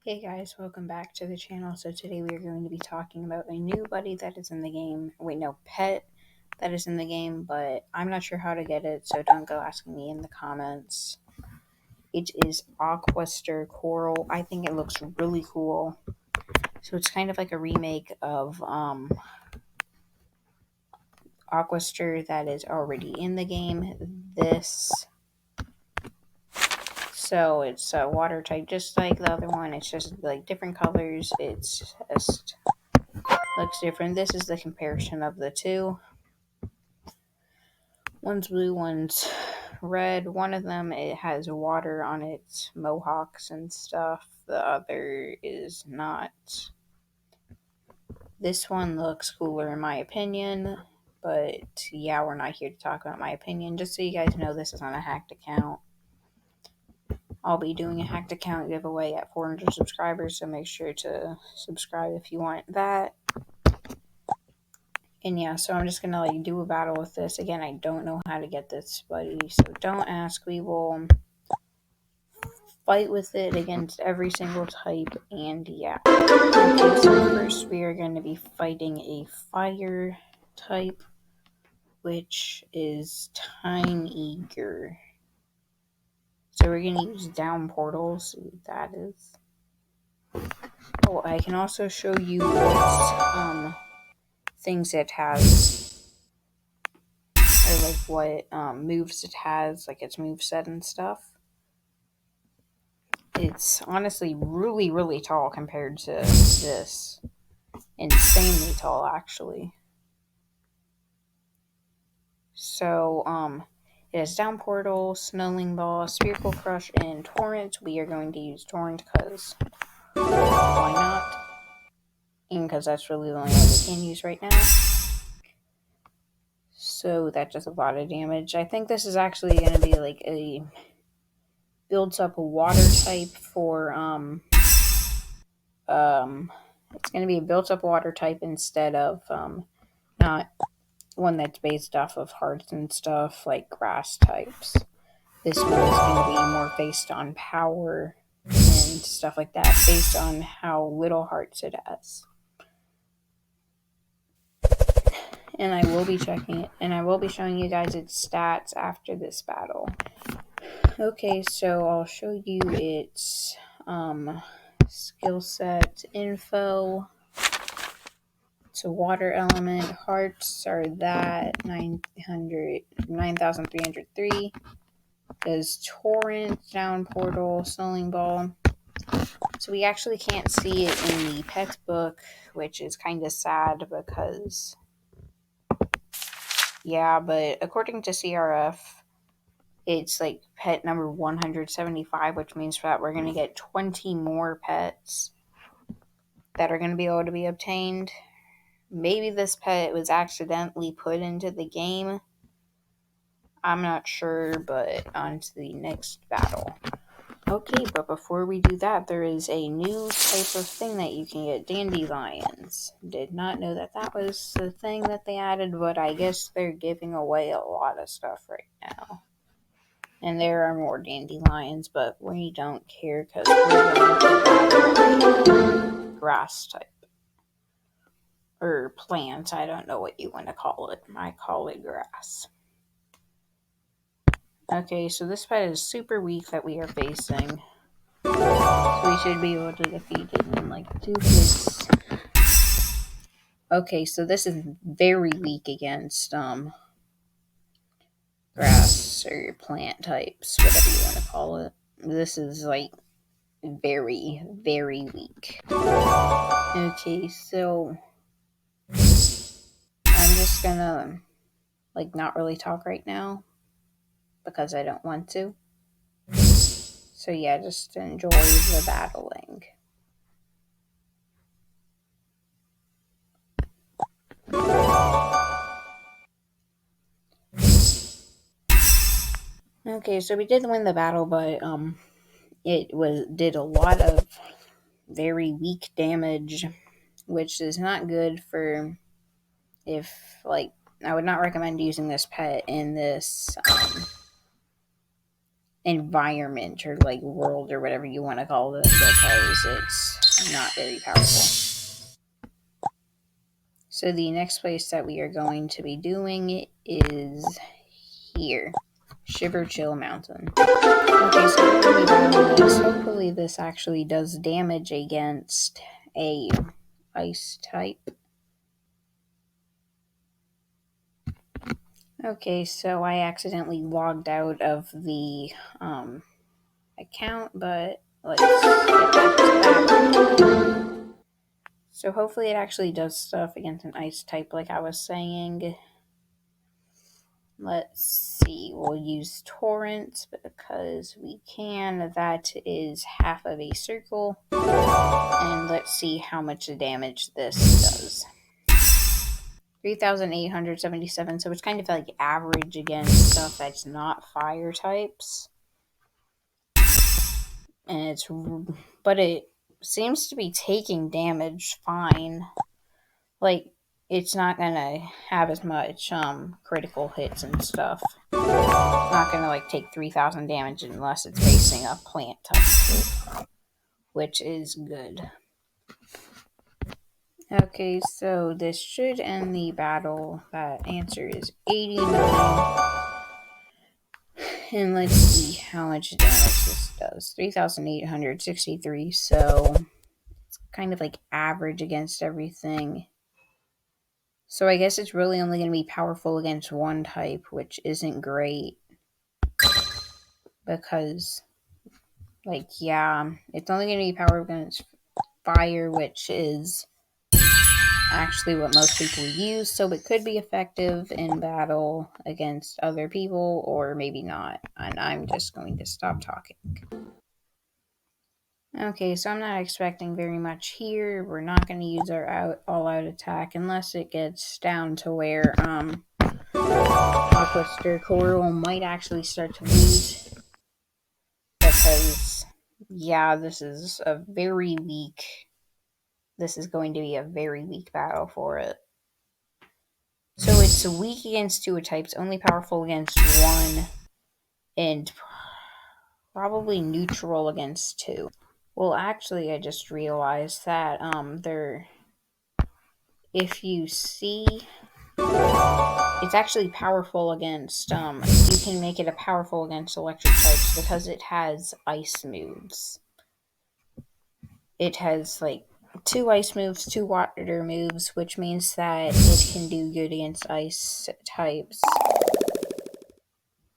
Hey guys, welcome back to the channel. So today we are going to be talking about a new buddy that is in the game. Wait, no, pet that is in the game, but I'm not sure how to get it, so don't go asking me in the comments. It is Aquaster-Coral. I think it looks really cool. So it's kind of like a remake of Aquaster that is already in the game. So it's a water type just like the other one. It's just like different colors. It's just looks different. This is the comparison of the two. One's blue, one's red. One of them, it has water on its mohawks and stuff. The other is not. This one looks cooler in my opinion, but yeah, we're not here to talk about my opinion. Just so you guys know, this is on a hacked account. I'll be doing a hacked account giveaway at 400 subscribers, so make sure to subscribe if you want that. And yeah, so I'm just gonna do a battle with this. Again, I don't know how to get this buddy, so don't ask. We will fight with it against every single type, and yeah. Okay, so first we are going to be fighting a fire type, which is Tinyger. So we're going to use down portals, see what that is. Oh, I can also show you what things it has, or like what moves it has, like its moveset and stuff. It's honestly really, really tall compared to this. Insanely tall, actually. So, it has Down Portal, Snowing Ball, Spherical Crush, and Torrent. We are going to use Torrent because why not? And because that's really the only one we can use right now. So that does a lot of damage. I think this is actually going to be like a builds up a water type for it's going to be a built up water type instead of not one that's based off of hearts and stuff like grass types. This one is going to be more based on power and stuff like that, based on how little hearts it has. And I will be checking it, and I will be showing you guys its stats after this battle. Okay, so I'll show you its skill set info. It's a water element. Hearts are that 9,303. Does Torrent, Down Portal, Snowing Ball. So we actually can't see it in the pet book, which is kind of sad because, yeah, but according to CRF, it's like pet number 175, which means that we're going to get 20 more pets that are going to be able to be obtained. Maybe this pet was accidentally put into the game. I'm not sure, but on to the next battle. Okay, but before we do that, there is a new type of thing that you can get, dandelions. Did not know that that was the thing that they added, but I guess they're giving away a lot of stuff right now. And there are more dandelions, but we don't care because we're going to battle grass type. Or plant, I don't know what you want to call it. I call it grass. Okay, so this pet is super weak that we are facing. So we should be able to defeat it in like 2 hits. Okay, so this is very weak against grass or plant types, whatever you want to call it. This is like very, very weak. Okay, so I'm just gonna like not really talk right now because I don't want to. So yeah, just enjoy the battling. Okay, so we did win the battle, but it did a lot of very weak damage, which is not good for if like I would not recommend using this pet in this environment or like world or whatever you want to call this, because it's not very powerful. So the next place that we are going to be doing is here. Shiver Chill Mountain. Okay, so we're going to be battling this. Hopefully this actually does damage against a ice type. Okay, so I accidentally logged out of the account, but let's get back to that. So hopefully it actually does stuff against an ice type like I was saying. Let's see, we'll use torrents because we can. That is half of a circle. And let's see how much damage this does. 3,877, so it's kind of like average against stuff that's not fire types. And but it seems to be taking damage fine. Like, it's not gonna have as much critical hits and stuff. It's not gonna like take 3,000 damage unless it's facing a plant type, which is good. Okay, so this should end the battle. That answer is 89. And let's see how much damage this does. 3,863, so it's kind of like average against everything. So I guess it's really only going to be powerful against one type, which isn't great. Because, like, yeah, it's only going to be powerful against fire, which is actually what most people use, so it could be effective in battle against other people, or maybe not. And I'm just going to stop talking. Okay, so I'm not expecting very much here. We're not going to use our all-out attack unless it gets down to where Aquaster-Coral might actually start to lose. Because, yeah, this is going to be a very weak battle for it. So it's weak against two types, only powerful against one, and probably neutral against two. Well, actually, I just realized that if you see, it's actually powerful against, you can make it a powerful against electric types because it has ice moves. It has, like, 2 ice moves, 2 water moves, which means that it can do good against ice types.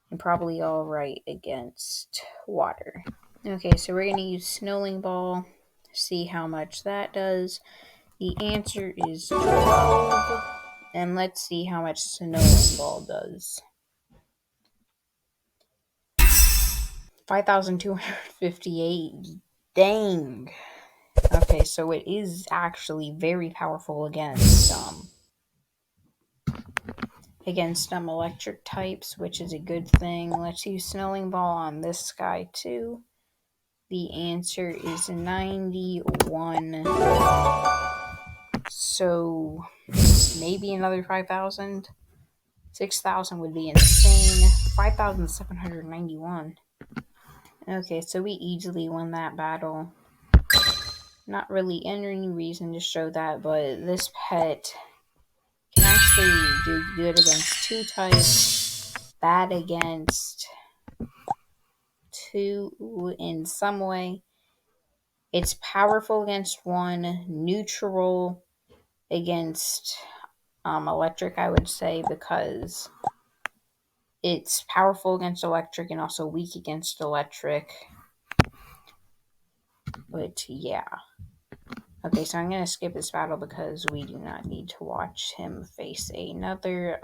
And probably alright against water. Okay, so we're going to use Snowing Ball. See how much that does. The answer is 12. And let's see how much Snowing Ball does. 5,258. Dang. Okay, so it is actually very powerful against electric types, which is a good thing. Let's use Snowing Ball on this guy too. The answer is 91. So maybe another 5,000. 6,000 would be insane. 5,791. Okay, so we easily won that battle. Not really any reason to show that, but this pet can actually do good against 2 types, bad against 2 in some way. It's powerful against 1, neutral against electric, I would say, because it's powerful against electric and also weak against electric. But yeah. Okay, so I'm going to skip this battle because we do not need to watch him face another.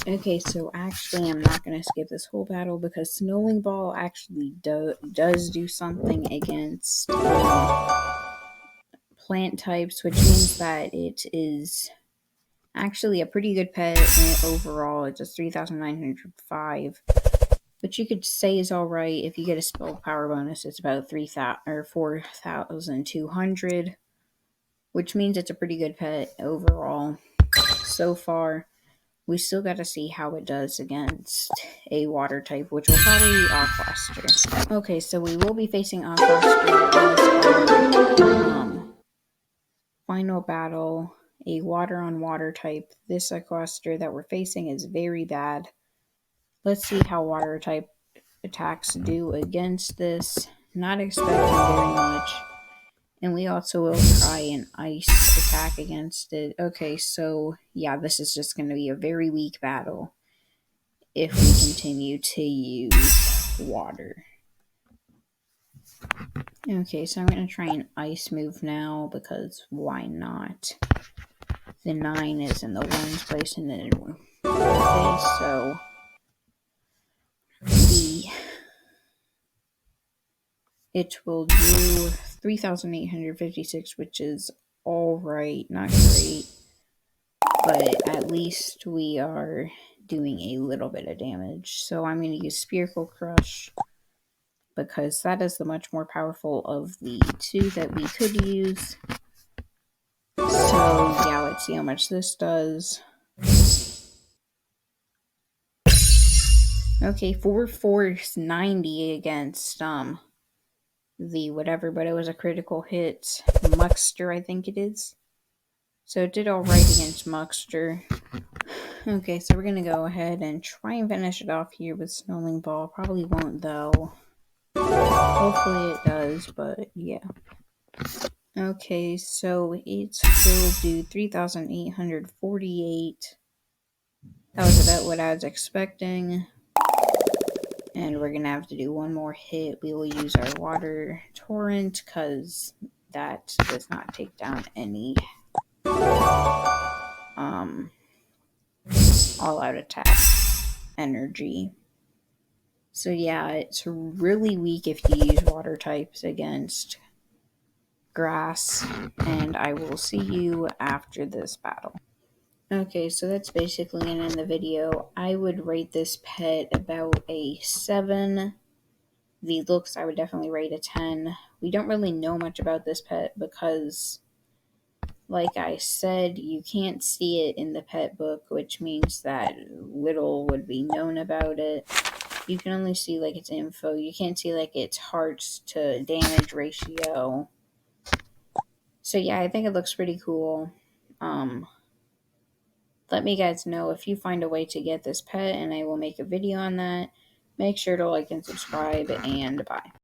Okay, so actually I'm not going to skip this whole battle because Snowing Ball actually does do something against plant types, which means that it is actually a pretty good pet overall. It's just 3,905. Which you could say is alright. If you get a spell power bonus, it's about 3,000 or 4,200, which means it's a pretty good pet overall so far. we still got to see how it does against a water type, which will probably be Aquaster. Okay, so we will be facing Aquaster as our final battle. A water on water type. This Aquaster that we're facing is very bad. Let's see how water type attacks do against this. Not expecting very much. And we also will try an ice attack against it. Okay, so yeah, this is just going to be a very weak battle if we continue to use water. Okay, so I'm going to try an ice move now because why not? The 9 is in the 1's place and then okay, so it will do 3,856, which is alright, not great, but at least we are doing a little bit of damage. So I'm going to use Spherical Crush because that is the much more powerful of the two that we could use. So yeah, let's see how much this does. Okay, 4 force 90 against the whatever, but it was a critical hit. Muckster, I think it is. So it did alright against Muckster. Okay, so we're gonna go ahead and try and finish it off here with Snowling Ball. Probably won't though. Hopefully it does, but yeah. Okay, so it will do 3,848. That was about what I was expecting. And we're gonna have to do one more hit. We will use our Water Torrent because that does not take down any all-out attack energy. So yeah, it's really weak if you use water types against grass, and I will see you after this battle. Okay, so that's basically gonna end the video. I would rate this pet about a 7. The looks I would definitely rate a 10. We don't really know much about this pet because, like I said, you can't see it in the pet book, which means that little would be known about it. You can only see like its info. You can't see like its hearts to damage ratio. So yeah, I think it looks pretty cool. Let me guys know if you find a way to get this pet and I will make a video on that. Make sure to like and subscribe, and bye.